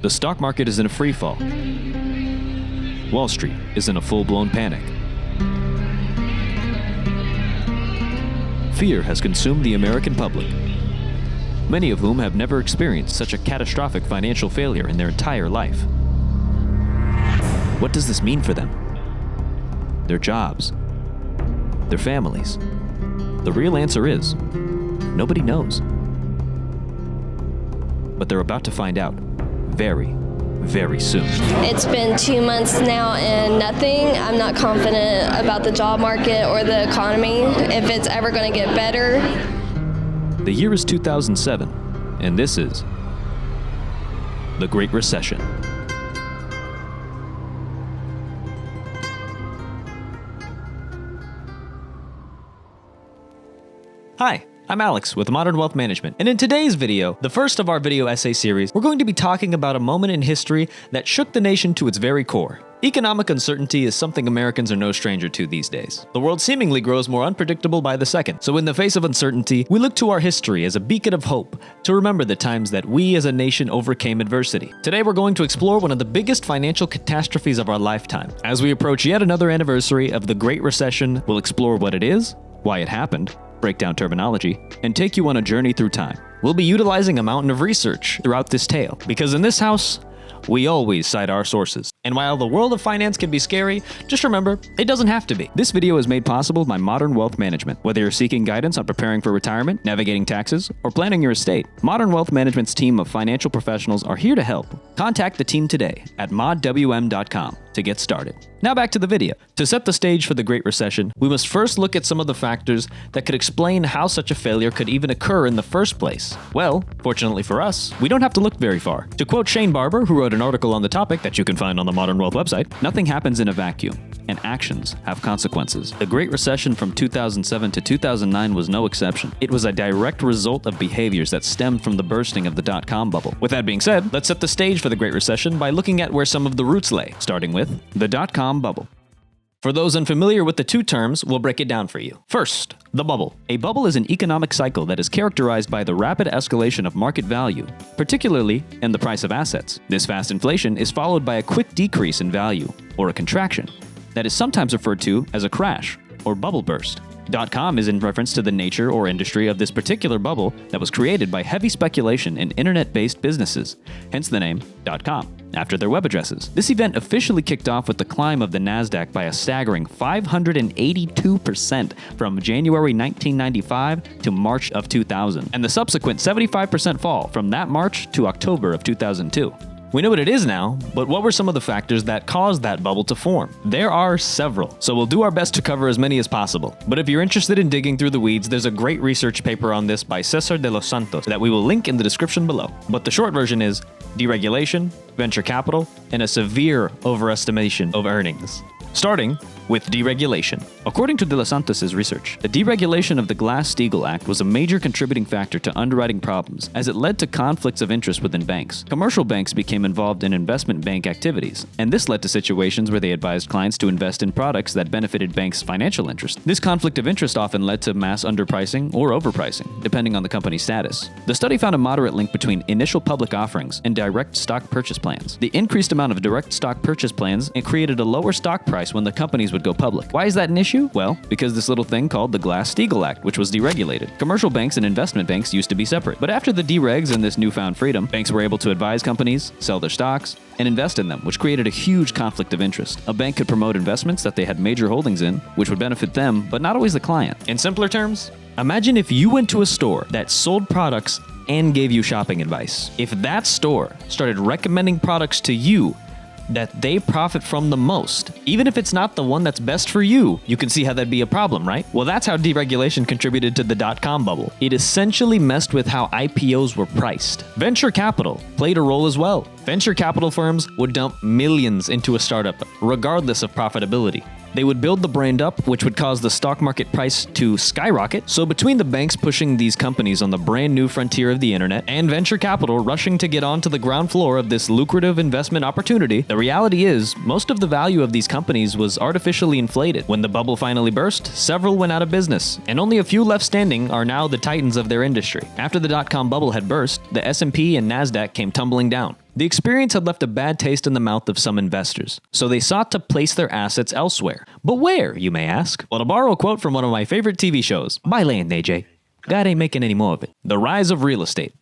The stock market is in a free fall. Wall Street is in a full-blown panic. Fear has consumed the American public, many of whom have never experienced such a catastrophic financial failure in their entire life. What does this mean for them? Their jobs, their families. The real answer is, nobody knows. But they're about to find out very, very soon. It's been 2 months now and nothing. I'm not confident about the job market or the economy, if it's ever going to get better. The year is 2007, and this is the Great Recession. Hi, I'm Alex with Modern Wealth Management, and in today's video, the first of our video essay series, we're going to be talking about a moment in history that shook the nation to its very core. Economic uncertainty is something Americans are no stranger to these days. The world seemingly grows more unpredictable by the second, so in the face of uncertainty, we look to our history as a beacon of hope to remember the times that we as a nation overcame adversity. Today we're going to explore one of the biggest financial catastrophes of our lifetime. As we approach yet another anniversary of the Great Recession, we'll explore what it is, why it happened, break down terminology, and take you on a journey through time. We'll be utilizing a mountain of research throughout this tale, because in this house, we always cite our sources. And while the world of finance can be scary, just remember, it doesn't have to be. This video is made possible by Modern Wealth Management. Whether you're seeking guidance on preparing for retirement, navigating taxes, or planning your estate, Modern Wealth Management's team of financial professionals are here to help. Contact the team today at modwm.com to get started. Now back to the video. To set the stage for the Great Recession, we must first look at some of the factors that could explain how such a failure could even occur in the first place. Well, fortunately for us, we don't have to look very far. To quote Shane Barber, who wrote an article on the topic that you can find on the Modern Wealth website, nothing happens in a vacuum, and actions have consequences. The Great Recession from 2007 to 2009 was no exception. It was a direct result of behaviors that stemmed from the bursting of the dot-com bubble. With that being said, let's set the stage for the Great Recession by looking at where some of the roots lay, starting with the dot-com bubble. For those unfamiliar with the two terms, we'll break it down for you. First, the bubble. A bubble is an economic cycle that is characterized by the rapid escalation of market value, particularly in the price of assets. This fast inflation is followed by a quick decrease in value, or a contraction, that is sometimes referred to as a crash or bubble burst. Dot-com is in reference to the nature or industry of this particular bubble that was created by heavy speculation in internet-based businesses, hence the name .com, after their web addresses. This event officially kicked off with the climb of the NASDAQ by a staggering 582% from January 1995 to March of 2000, and the subsequent 75% fall from that March to October of 2002. We know what it is now, but what were some of the factors that caused that bubble to form? There are several, so we'll do our best to cover as many as possible. But if you're interested in digging through the weeds, there's a great research paper on this by Cesar de los Santos that we will link in the description below. But the short version is deregulation, venture capital, and a severe overestimation of earnings. Starting with deregulation. According to De Los Santos' research, the deregulation of the Glass-Steagall Act was a major contributing factor to underwriting problems, as it led to conflicts of interest within banks. Commercial banks became involved in investment bank activities, and this led to situations where they advised clients to invest in products that benefited banks' financial interest. This conflict of interest often led to mass underpricing or overpricing, depending on the company's status. The study found a moderate link between initial public offerings and direct stock purchase plans. The increased amount of direct stock purchase plans created a lower stock price when the companies would go public. Why is that an issue? Well, because this little thing called the Glass-Steagall Act, which was deregulated. Commercial banks and investment banks used to be separate. But after the deregs and this newfound freedom, banks were able to advise companies, sell their stocks, and invest in them, which created a huge conflict of interest. A bank could promote investments that they had major holdings in, which would benefit them, but not always the client. In simpler terms, imagine if you went to a store that sold products and gave you shopping advice. If that store started recommending products to you that they profit from the most, even if it's not the one that's best for you, you can see how that'd be a problem, right? Well, that's how deregulation contributed to the dot-com bubble. It essentially messed with how IPOs were priced. Venture capital played a role as well. Venture capital firms would dump millions into a startup, regardless of profitability. They would build the brand up, which would cause the stock market price to skyrocket. So between the banks pushing these companies on the brand new frontier of the internet and venture capital rushing to get onto the ground floor of this lucrative investment opportunity, the reality is most of the value of these companies was artificially inflated. When the bubble finally burst, several went out of business, and only a few left standing are now the titans of their industry. After the dot-com bubble had burst, the S&P and NASDAQ came tumbling down. The experience had left a bad taste in the mouth of some investors, so they sought to place their assets elsewhere. But where, you may ask? Well, to borrow a quote from one of my favorite TV shows, buy land, AJ. God ain't making any more of it. The rise of real estate.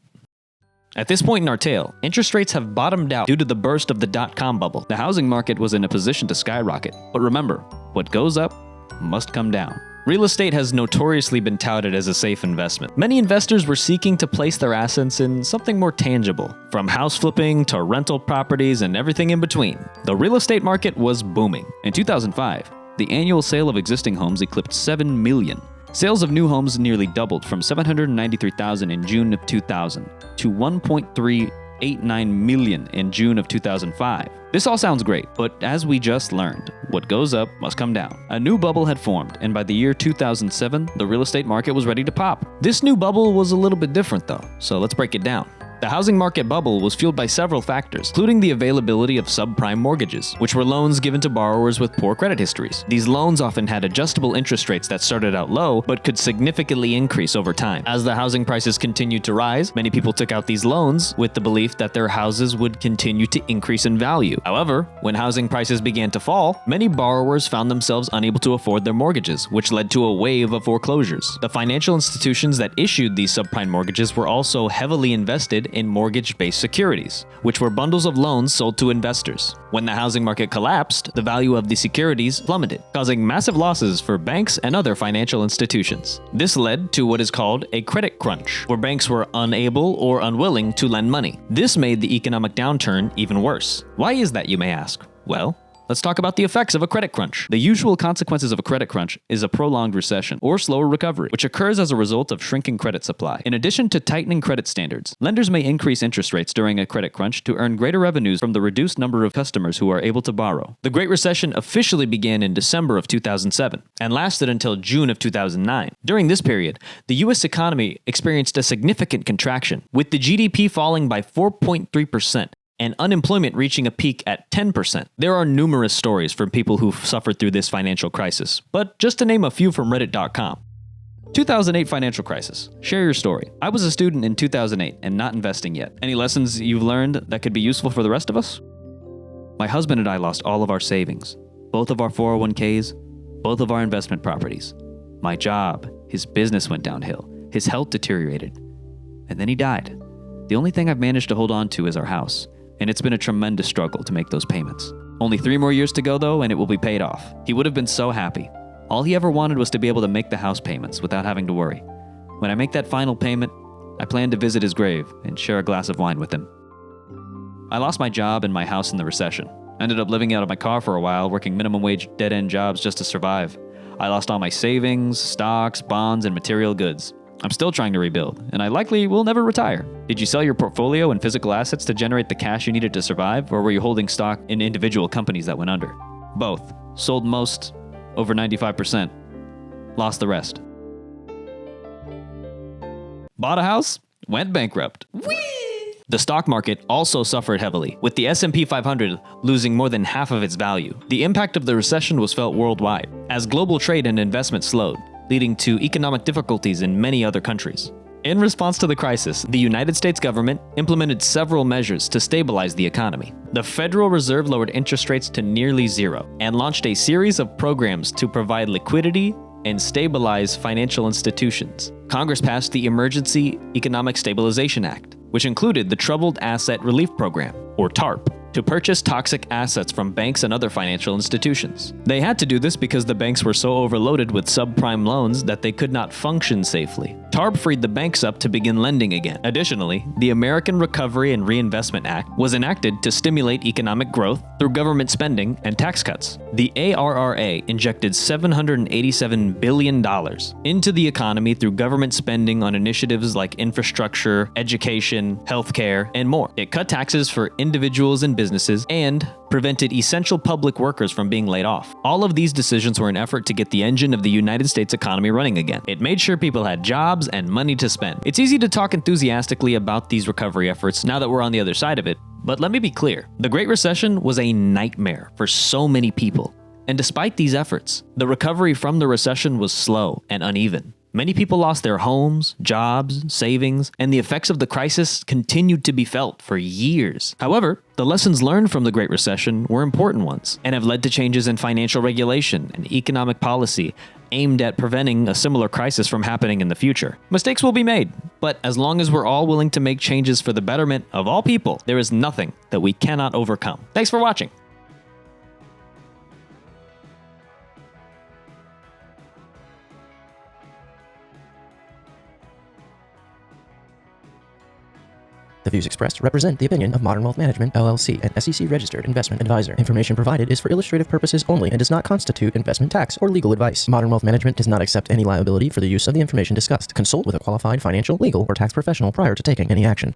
At this point in our tale, interest rates have bottomed out due to the burst of the dot-com bubble. The housing market was in a position to skyrocket. But remember, what goes up must come down. Real estate has notoriously been touted as a safe investment. Many investors were seeking to place their assets in something more tangible, from house flipping to rental properties and everything in between. The real estate market was booming. In 2005, the annual sale of existing homes eclipsed 7 million. Sales of new homes nearly doubled from 793,000 in June of 2000 to 1.389 million in June of 2005. This all sounds great, but as we just learned, what goes up must come down. A new bubble had formed, and by the year 2007, the real estate market was ready to pop. This new bubble was a little bit different though, so let's break it down. The housing market bubble was fueled by several factors, including the availability of subprime mortgages, which were loans given to borrowers with poor credit histories. These loans often had adjustable interest rates that started out low, but could significantly increase over time. As the housing prices continued to rise, many people took out these loans with the belief that their houses would continue to increase in value. However, when housing prices began to fall, many borrowers found themselves unable to afford their mortgages, which led to a wave of foreclosures. The financial institutions that issued these subprime mortgages were also heavily invested in mortgage-based securities, which were bundles of loans sold to investors. When the housing market collapsed, the value of the securities plummeted, causing massive losses for banks and other financial institutions. This led to what is called a credit crunch, where banks were unable or unwilling to lend money. This made the economic downturn even worse. Why is that, you may ask? Well, let's talk about the effects of a credit crunch. The usual consequences of a credit crunch is a prolonged recession or slower recovery, which occurs as a result of shrinking credit supply. In addition to tightening credit standards, lenders may increase interest rates during a credit crunch to earn greater revenues from the reduced number of customers who are able to borrow. The Great Recession officially began in December of 2007 and lasted until June of 2009. During this period, the U.S. economy experienced a significant contraction, with the GDP falling by 4.3%. And unemployment reaching a peak at 10%. There are numerous stories from people who've suffered through this financial crisis, but just to name a few from Reddit.com. 2008 financial crisis. Share your story. I was a student in 2008 and not investing yet. Any lessons you've learned that could be useful for the rest of us? My husband and I lost all of our savings, both of our 401ks, both of our investment properties. My job, his business went downhill, his health deteriorated, and then he died. The only thing I've managed to hold on to is our house. And it's been a tremendous struggle to make those payments. Only 3 more years to go though, and it will be paid off. He would have been so happy. All he ever wanted was to be able to make the house payments without having to worry. When I make that final payment, I plan to visit his grave and share a glass of wine with him. I lost my job and my house in the recession. I ended up living out of my car for a while, working minimum wage dead-end jobs just to survive. I lost all my savings, stocks, bonds, and material goods. I'm still trying to rebuild, and I likely will never retire. Did you sell your portfolio and physical assets to generate the cash you needed to survive, or were you holding stock in individual companies that went under? Both. Sold most, over 95%. Lost the rest. Bought a house, went bankrupt. Whee! The stock market also suffered heavily, with the S&P 500 losing more than half of its value. The impact of the recession was felt worldwide, as global trade and investment slowed, leading to economic difficulties in many other countries. In response to the crisis, the United States government implemented several measures to stabilize the economy. The Federal Reserve lowered interest rates to nearly zero and launched a series of programs to provide liquidity and stabilize financial institutions. Congress passed the Emergency Economic Stabilization Act, which included the Troubled Asset Relief Program, or TARP, to purchase toxic assets from banks and other financial institutions. They had to do this because the banks were so overloaded with subprime loans that they could not function safely. TARP freed the banks up to begin lending again. Additionally, the American Recovery and Reinvestment Act was enacted to stimulate economic growth through government spending and tax cuts. The ARRA injected $787 billion into the economy through government spending on initiatives like infrastructure, education, healthcare, and more. It cut taxes for individuals and businesses and prevented essential public workers from being laid off. All of these decisions were an effort to get the engine of the United States economy running again. It made sure people had jobs and money to spend. It's easy to talk enthusiastically about these recovery efforts now that we're on the other side of it, but let me be clear. The Great Recession was a nightmare for so many people. And despite these efforts, the recovery from the recession was slow and uneven. Many people lost their homes, jobs, savings, and the effects of the crisis continued to be felt for years. However, the lessons learned from the Great Recession were important ones and have led to changes in financial regulation and economic policy aimed at preventing a similar crisis from happening in the future. Mistakes will be made, but as long as we're all willing to make changes for the betterment of all people, there is nothing that we cannot overcome. Thanks for watching. The views expressed represent the opinion of Modern Wealth Management, LLC, an SEC-registered investment advisor. Information provided is for illustrative purposes only and does not constitute investment tax or legal advice. Modern Wealth Management does not accept any liability for the use of the information discussed. Consult with a qualified financial, legal, or tax professional prior to taking any action.